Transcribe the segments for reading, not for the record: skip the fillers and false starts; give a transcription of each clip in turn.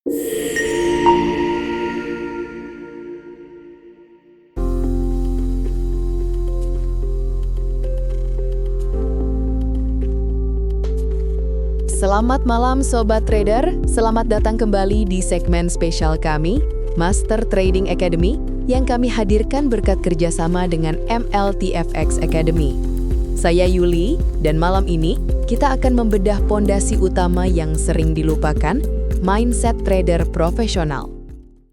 Selamat malam Sobat Trader, selamat datang kembali di segmen spesial kami, Master Trading Academy, yang kami hadirkan berkat kerjasama dengan MLTFX Academy. Saya Yuli, dan malam ini kita akan membedah pondasi utama yang sering dilupakan, mindset trader profesional.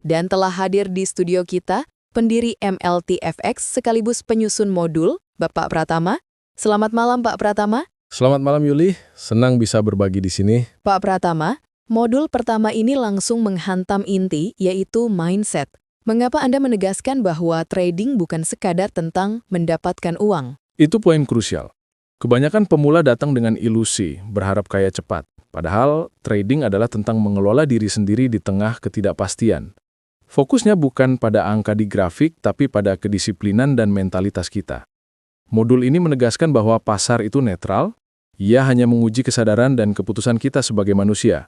Dan telah hadir di studio kita, pendiri MLTFX sekaligus penyusun modul, Bapak Pratama. Selamat malam Pak Pratama. Selamat malam Yuli, senang bisa berbagi di sini. Pak Pratama, modul pertama ini langsung menghantam inti, yaitu mindset. Mengapa Anda menegaskan bahwa trading bukan sekadar tentang mendapatkan uang? Itu poin krusial. Kebanyakan pemula datang dengan ilusi, berharap kaya cepat. Padahal trading adalah tentang mengelola diri sendiri di tengah ketidakpastian. Fokusnya bukan pada angka di grafik, tapi pada kedisiplinan dan mentalitas kita. Modul ini menegaskan bahwa pasar itu netral. Ia hanya menguji kesadaran dan keputusan kita sebagai manusia.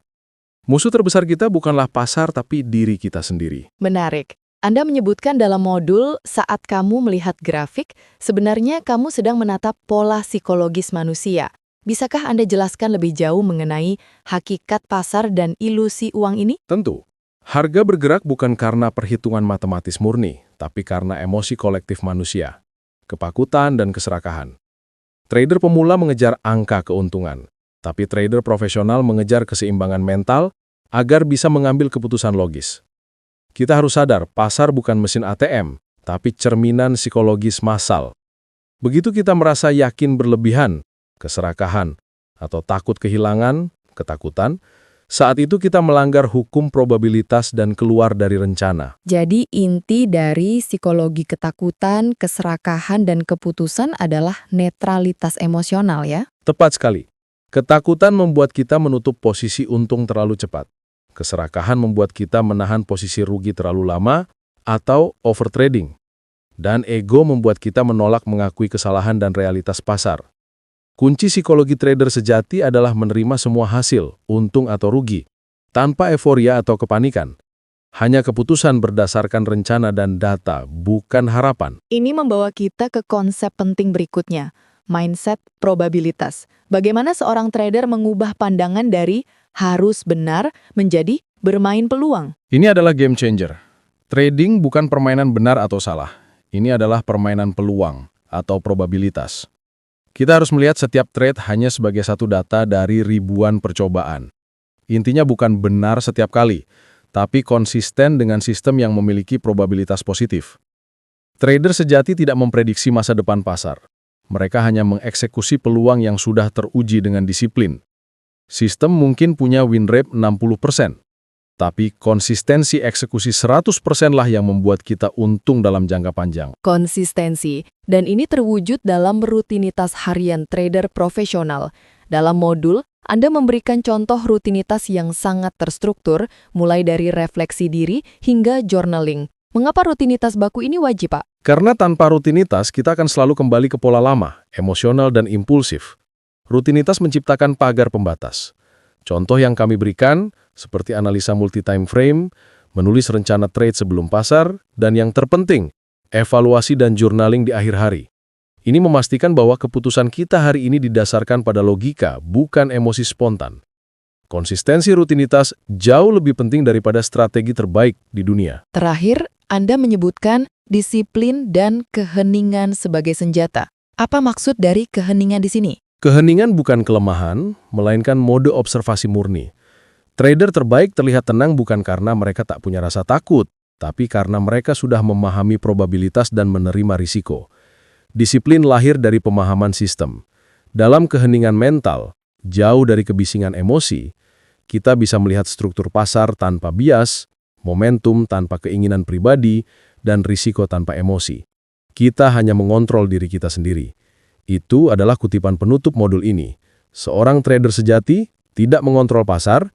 Musuh terbesar kita bukanlah pasar, tapi diri kita sendiri. Menarik. Anda menyebutkan dalam modul saat kamu melihat grafik, sebenarnya kamu sedang menatap pola psikologis manusia. Bisakah Anda jelaskan lebih jauh mengenai hakikat pasar dan ilusi uang ini? Tentu. Harga bergerak bukan karena perhitungan matematis murni, tapi karena emosi kolektif manusia, kepakutan dan keserakahan. Trader pemula mengejar angka keuntungan, tapi trader profesional mengejar keseimbangan mental agar bisa mengambil keputusan logis. Kita harus sadar, pasar bukan mesin ATM, tapi cerminan psikologis massal. Begitu kita merasa yakin berlebihan, keserakahan, atau takut kehilangan, ketakutan, saat itu kita melanggar hukum probabilitas dan keluar dari rencana. Jadi inti dari psikologi ketakutan, keserakahan, dan keputusan adalah netralitas emosional ya? Tepat sekali. Ketakutan membuat kita menutup posisi untung terlalu cepat. Keserakahan membuat kita menahan posisi rugi terlalu lama atau overtrading. Dan ego membuat kita menolak mengakui kesalahan dan realitas pasar. Kunci psikologi trader sejati adalah menerima semua hasil, untung atau rugi, tanpa euforia atau kepanikan. Hanya keputusan berdasarkan rencana dan data, bukan harapan. Ini membawa kita ke konsep penting berikutnya, mindset probabilitas. Bagaimana seorang trader mengubah pandangan dari harus benar menjadi bermain peluang? Ini adalah game changer. Trading bukan permainan benar atau salah. Ini adalah permainan peluang atau probabilitas. Kita harus melihat setiap trade hanya sebagai satu data dari ribuan percobaan. Intinya bukan benar setiap kali, tapi konsisten dengan sistem yang memiliki probabilitas positif. Trader sejati tidak memprediksi masa depan pasar. Mereka hanya mengeksekusi peluang yang sudah teruji dengan disiplin. Sistem mungkin punya win rate 60%, tapi konsistensi eksekusi 100% lah yang membuat kita untung dalam jangka panjang. Konsistensi, dan ini terwujud dalam rutinitas harian trader profesional. Dalam modul, Anda memberikan contoh rutinitas yang sangat terstruktur, mulai dari refleksi diri hingga journaling. Mengapa rutinitas baku ini wajib, Pak? Karena tanpa rutinitas, kita akan selalu kembali ke pola lama, emosional dan impulsif. Rutinitas menciptakan pagar pembatas. Contoh yang kami berikan, seperti analisa multi-time frame, menulis rencana trade sebelum pasar, dan yang terpenting, evaluasi dan journaling di akhir hari. Ini memastikan bahwa keputusan kita hari ini didasarkan pada logika, bukan emosi spontan. Konsistensi rutinitas jauh lebih penting daripada strategi terbaik di dunia. Terakhir, Anda menyebutkan disiplin dan keheningan sebagai senjata. Apa maksud dari keheningan di sini? Keheningan bukan kelemahan, melainkan mode observasi murni. Trader terbaik terlihat tenang bukan karena mereka tak punya rasa takut, tapi karena mereka sudah memahami probabilitas dan menerima risiko. Disiplin lahir dari pemahaman sistem. Dalam keheningan mental, jauh dari kebisingan emosi, kita bisa melihat struktur pasar tanpa bias, momentum tanpa keinginan pribadi, dan risiko tanpa emosi. Kita hanya mengontrol diri kita sendiri. Itu adalah kutipan penutup modul ini. Seorang trader sejati tidak mengontrol pasar,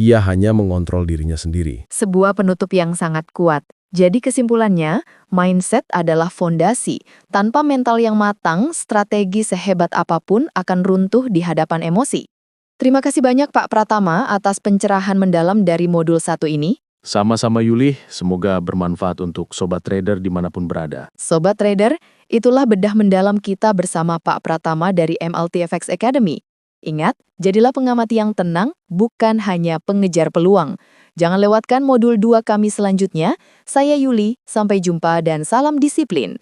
ia hanya mengontrol dirinya sendiri. Sebuah penutup yang sangat kuat. Jadi kesimpulannya, mindset adalah fondasi. Tanpa mental yang matang, strategi sehebat apapun akan runtuh di hadapan emosi. Terima kasih banyak Pak Pratama atas pencerahan mendalam dari modul 1 ini. Sama-sama Yuli, semoga bermanfaat untuk Sobat Trader dimanapun berada. Sobat Trader, itulah bedah mendalam kita bersama Pak Pratama dari MLTFX Academy. Ingat, jadilah pengamati yang tenang, bukan hanya pengejar peluang. Jangan lewatkan modul 2 kami selanjutnya. Saya Yuli, sampai jumpa dan salam disiplin.